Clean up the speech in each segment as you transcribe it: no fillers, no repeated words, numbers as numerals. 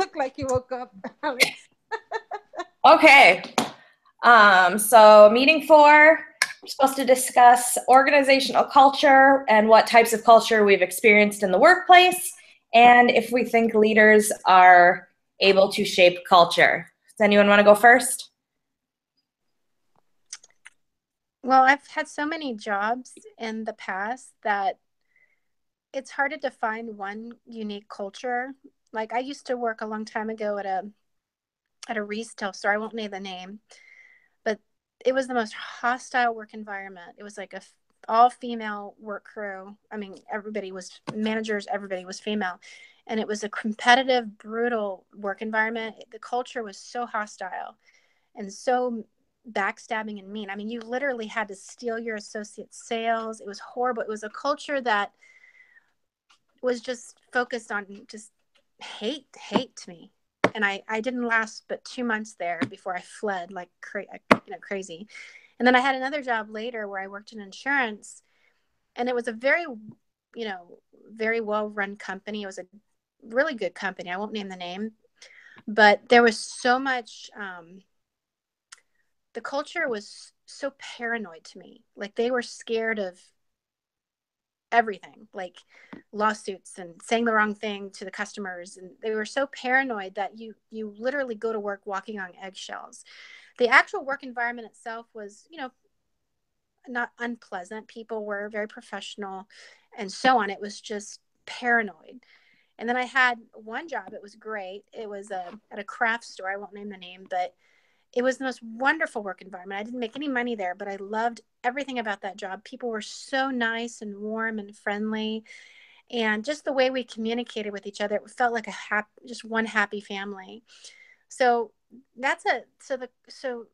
look like you woke up, Alex. Okay. So meeting 4, we're supposed to discuss organizational culture and what types of culture we've experienced in the workplace, and if we think leaders are able to shape culture. Does anyone want to go first? Well, I've had so many jobs in the past that it's hard to define one unique culture. Like I used to work a long time ago at a retail store. I won't name the name, but it was the most hostile work environment. It was like a all female work crew. I mean, everybody was managers, everybody was female. And it was a competitive, brutal work environment. The culture was so hostile and so backstabbing and mean. I mean, you literally had to steal your associate's sales. It was horrible. It was a culture that was just focused on just hate to me. And I didn't last but 2 months there before I fled like crazy. And then I had another job later where I worked in insurance, and it was a very, very well run company. It was a really good company. I won't name the name, but there was so much, the culture was so paranoid to me. Like they were scared of everything, like lawsuits and saying the wrong thing to the customers, and they were so paranoid that you literally go to work walking on eggshells. The actual work environment itself was not unpleasant. People were very professional and so on. It was just paranoid. And then I had one job. It was great. It was at a craft store. I won't name the name, but it was the most wonderful work environment. I didn't make any money there, but I loved everything about that job. People were so nice and warm and friendly. And just the way we communicated with each other, it felt like just one happy family. So so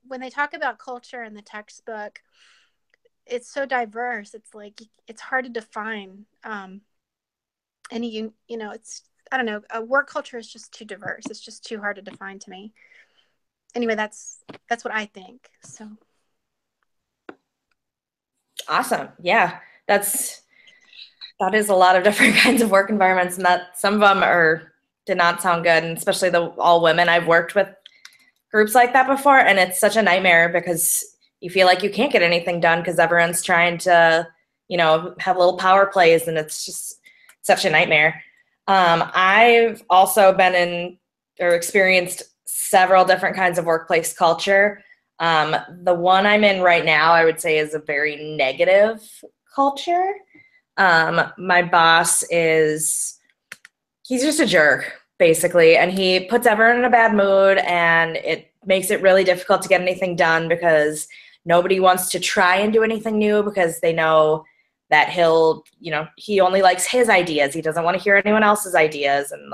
when they talk about culture in the textbook, it's so diverse. It's like, it's hard to define. It's, I don't know, a work culture is just too diverse. It's just too hard to define to me. Anyway, that's what I think. So Awesome. Yeah, that is a lot of different kinds of work environments, and that some of them did not sound good, and especially the all women. I've worked with groups like that before, and it's such a nightmare because you feel like you can't get anything done because everyone's trying to, have little power plays, and it's just such a nightmare. I've also been in or experienced several different kinds of workplace culture. The one I'm in right now, I would say, is a very negative culture. My boss he's just a jerk, basically, and he puts everyone in a bad mood, and it makes it really difficult to get anything done because nobody wants to try and do anything new because they know that he only likes his ideas. He doesn't want to hear anyone else's ideas. And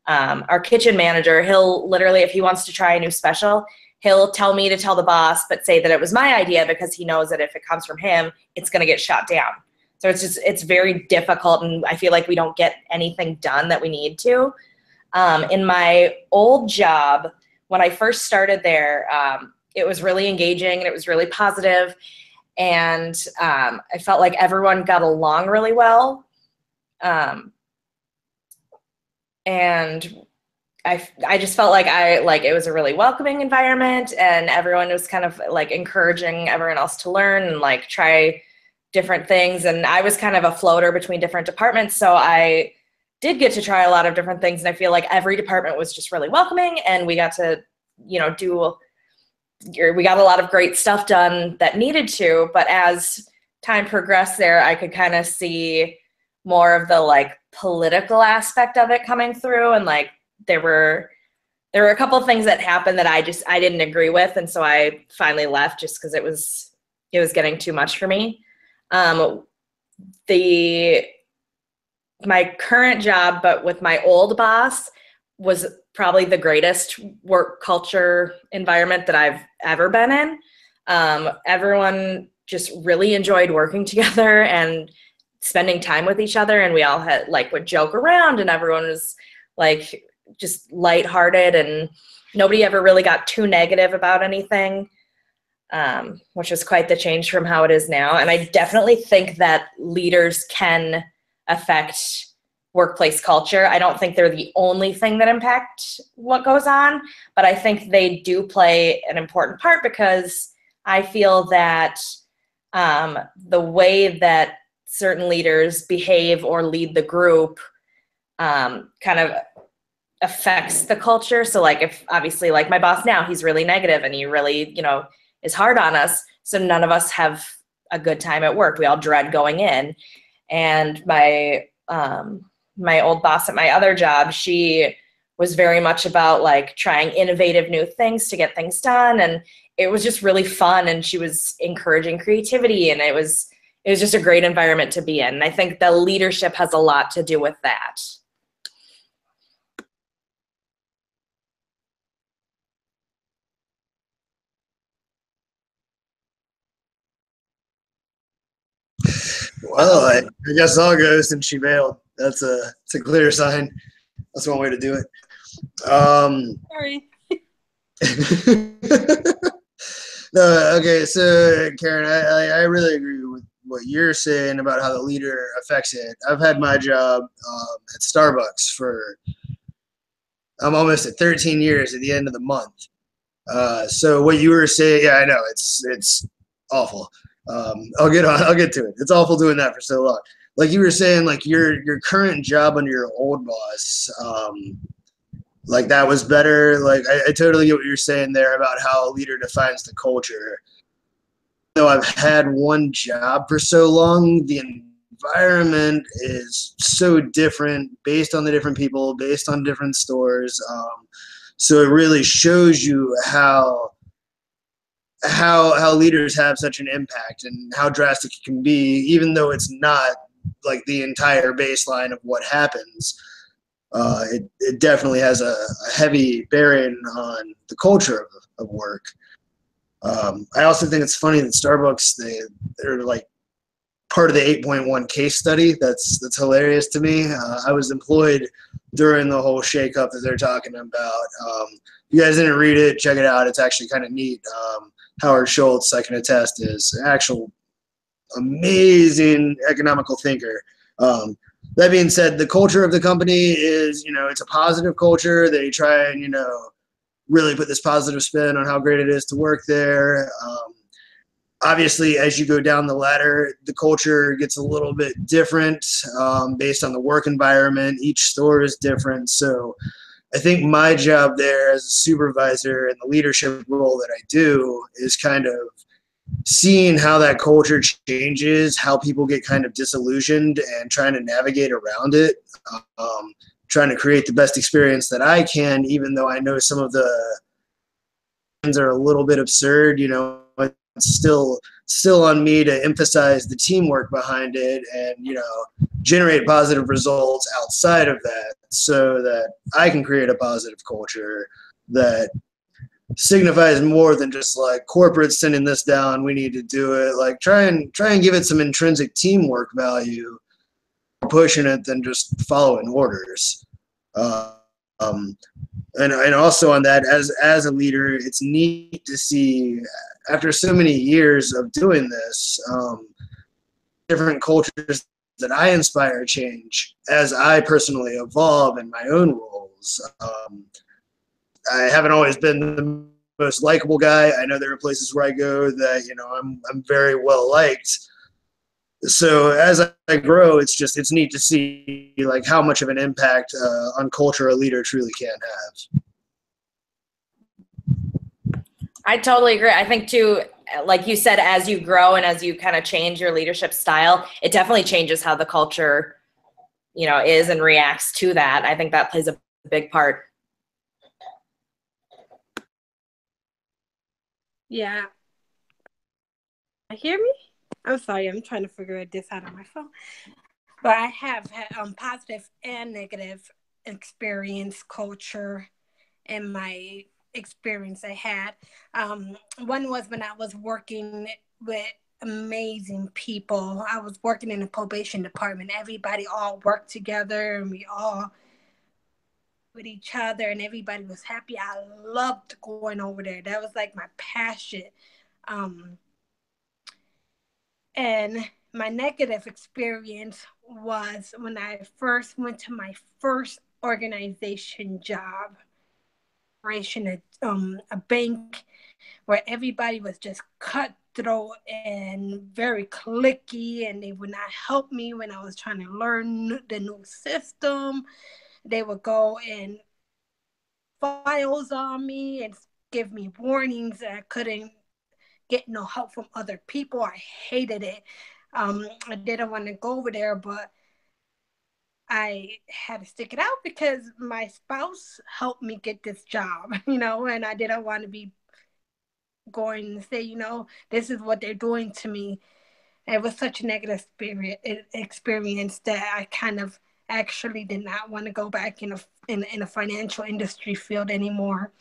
our kitchen manager, he'll literally, if he wants to try a new special, he'll tell me to tell the boss, but say that it was my idea because he knows that if it comes from him, it's going to get shot down. So it's very difficult, and I feel like we don't get anything done that we need to. In my old job, when I first started there, it was really engaging and it was really positive, and I felt like everyone got along really well. And I just felt like it was a really welcoming environment, and everyone was kind of like encouraging everyone else to learn and try different things. And I was kind of a floater between different departments, so I did get to try a lot of different things, and I feel like every department was just really welcoming, and we got to, we got a lot of great stuff done that needed to. But as time progressed there, I could kind of see more of the political aspect of it coming through, and there were a couple of things that happened that I didn't agree with, and so I finally left just because it was getting too much for me. My current job, but with my old boss, was probably the greatest work culture environment that I've ever been in. Everyone just really enjoyed working together and spending time with each other, and we all would joke around, and everyone was just lighthearted, and nobody ever really got too negative about anything, which was quite the change from how it is now. And I definitely think that leaders can affect workplace culture. I don't think they're the only thing that impact what goes on, but I think they do play an important part, because I feel that the way that certain leaders behave or lead the group kind of affects the culture. So like, if obviously like my boss now, he's really negative and he really, is hard on us. So none of us have a good time at work. We all dread going in. And my old boss at my other job, she was very much about like trying innovative new things to get things done. And it was just really fun. And she was encouraging creativity, and it was just a great environment to be in. And I think the leadership has a lot to do with that. Well, I guess I'll go since she bailed. It's a clear sign. That's one way to do it. Sorry. No, okay, so Karen, I really agree with what you're saying about how the leader affects it. I've had my job at Starbucks I'm almost at 13 years at the end of the month. So what you were saying, yeah, I know it's awful. I'll get to it. It's awful doing that for so long. Like you were saying, like your current job under your old boss, like that was better. Like I totally get what you're saying there about how a leader defines the culture. Though I've had one job for so long, the environment is so different based on the different people, based on different stores. So it really shows you how leaders have such an impact and how drastic it can be, even though it's not like the entire baseline of what happens. It definitely has a heavy bearing on the culture of work. I also think it's funny that Starbucks, they're like part of the 8.1 case study. That's hilarious to me. I was employed during the whole shakeup that they're talking about. If you guys didn't read it, check it out. It's actually kind of neat. Howard Schultz, I can attest, is an actual amazing economical thinker. That being said, the culture of the company is, it's a positive culture. They try and, really put this positive spin on how great it is to work there. Obviously, as you go down the ladder, the culture gets a little bit different based on the work environment. Each store is different. So I think my job there as a supervisor and the leadership role that I do is kind of seeing how that culture changes, how people get kind of disillusioned and trying to navigate around it, trying to create the best experience that I can, even though I know some of the things are a little bit absurd. It's still on me to emphasize the teamwork behind it and, generate positive results outside of that so that I can create a positive culture that signifies more than just like corporate sending this down, we need to do it. Like try and give it some intrinsic teamwork value, pushing it than just following orders. And also on that, as a leader, it's neat to see after so many years of doing this, different cultures that I inspire change as I personally evolve in my own roles. I haven't always been the most likable guy. I know there are places where I go that, I'm very well liked. So as I grow, it's neat to see like how much of an impact on culture a leader truly can have. I totally agree. I think too, like you said, as you grow and as you kind of change your leadership style, it definitely changes how the culture, is and reacts to that. I think that plays a big part. Yeah. Hear me? I'm sorry. I'm trying to figure this out on my phone. But I have had positive and negative experience culture in my experience I had. One was when I was working with amazing people. I was working in the probation department. Everybody all worked together and we all with each other and everybody was happy. I loved going over there. That was like my passion. And my negative experience was when I first went to my first organization job, a bank where everybody was just cutthroat and very clicky, and they would not help me when I was trying to learn the new system. They would go and files on me and give me warnings that I couldn't get no help from other people. I hated it. I didn't want to go over there, but I had to stick it out because my spouse helped me get this job, and I didn't want to be going and say, this is what they're doing to me. It was such a negative experience that I kind of actually did not want to go back in a financial industry field anymore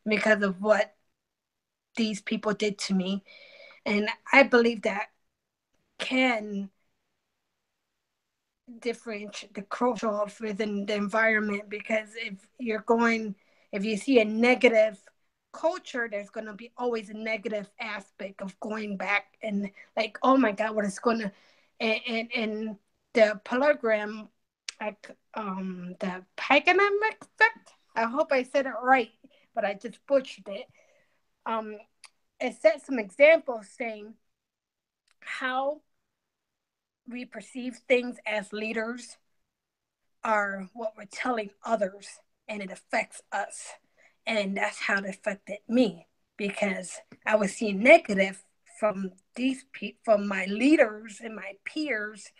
because of what these people did to me. And I believe that can differentiate the culture within the environment, because if you see a negative culture, there's going to be always a negative aspect of going back and like, oh my God, what is going to, and the program, like the Paganamic effect, I hope I said it right, but I just butchered it. It set some examples saying how we perceive things as leaders are what we're telling others, and it affects us. And that's how it affected me, because I was seeing negative from from my leaders and my peers,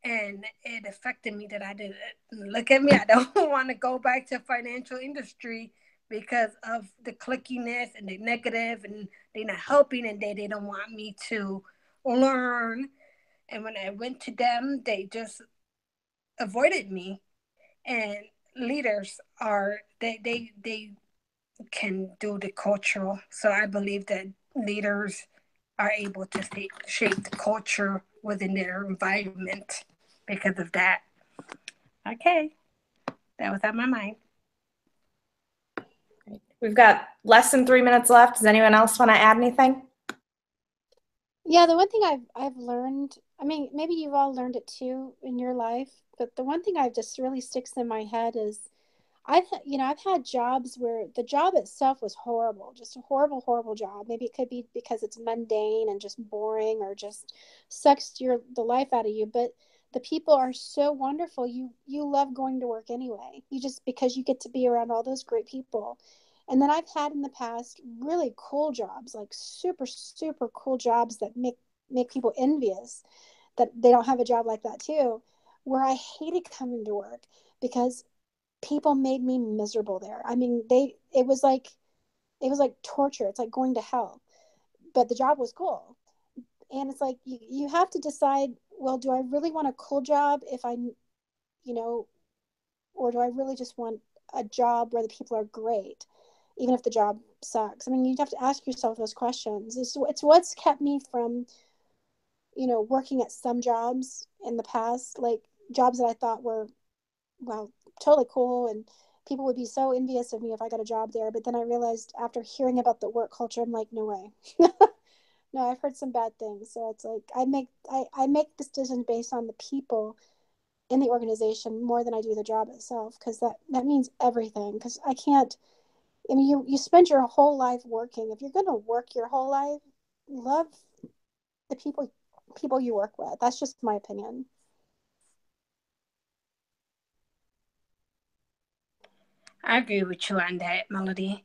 and it affected me that I didn't look at me. I don't want to go back to financial industry because of the clickiness and the negative, and they're not helping, and they don't want me to learn. And when I went to them, they just avoided me. And leaders are they can do the cultural. So I believe that leaders are able to shape the culture within their environment because of that. Okay, that was on my mind. We've got less than 3 minutes left. Does anyone else want to add anything? Yeah, the one thing I've learned, I mean, maybe you've all learned it too in your life, but the one thing I've just really sticks in my head is I've had jobs where the job itself was horrible, just a horrible, horrible job. Maybe it could be because it's mundane and just boring or just sucks the life out of you. But the people are so wonderful. You love going to work anyway. Because you get to be around all those great people. And then I've had in the past really cool jobs, like super, super cool jobs that make people envious that they don't have a job like that too, where I hated coming to work because people made me miserable there. I mean, it was like torture. It's like going to hell. But the job was cool. And it's like you have to decide, well, do I really want a cool job or do I really just want a job where the people are great, even if the job sucks? I mean, you have to ask yourself those questions. It's what's kept me from, working at some jobs in the past, like jobs that I thought were, well, totally cool, and people would be so envious of me if I got a job there. But then I realized after hearing about the work culture, I'm like, no way. No, I've heard some bad things. So it's like I make this decision based on the people in the organization more than I do the job itself, because that means everything. Because you spend your whole life working. If you're going to work your whole life, love the people you work with. That's just my opinion. I agree with you on that, Melody.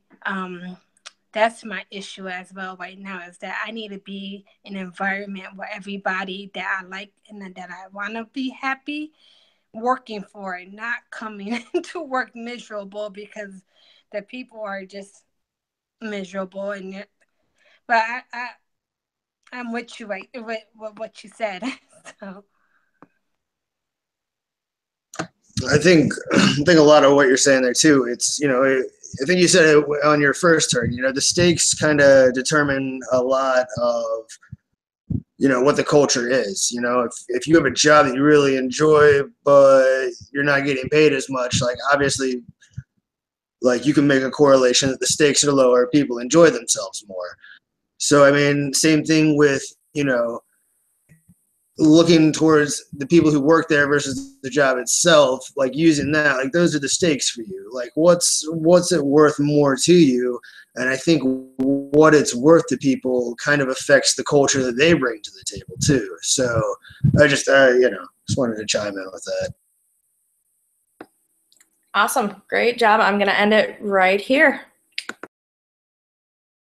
That's my issue as well right now, is that I need to be in an environment where everybody that I like and that I want to be happy working for it, not coming to work miserable because the people are just miserable. But I'm with you right with what you said. So. I think a lot of what you're saying there too. It's I think you said it on your first turn. The stakes kind of determine a lot of what the culture is. If you have a job that you really enjoy but you're not getting paid as much, like obviously, like you can make a correlation that the stakes are lower, people enjoy themselves more. So I mean, same thing with looking towards the people who work there versus the job itself, like using that, like those are the stakes for you. Like what's it worth more to you? And I think what it's worth to people kind of affects the culture that they bring to the table too. So I just, just wanted to chime in with that. Awesome. Great job. I'm going to end it right here.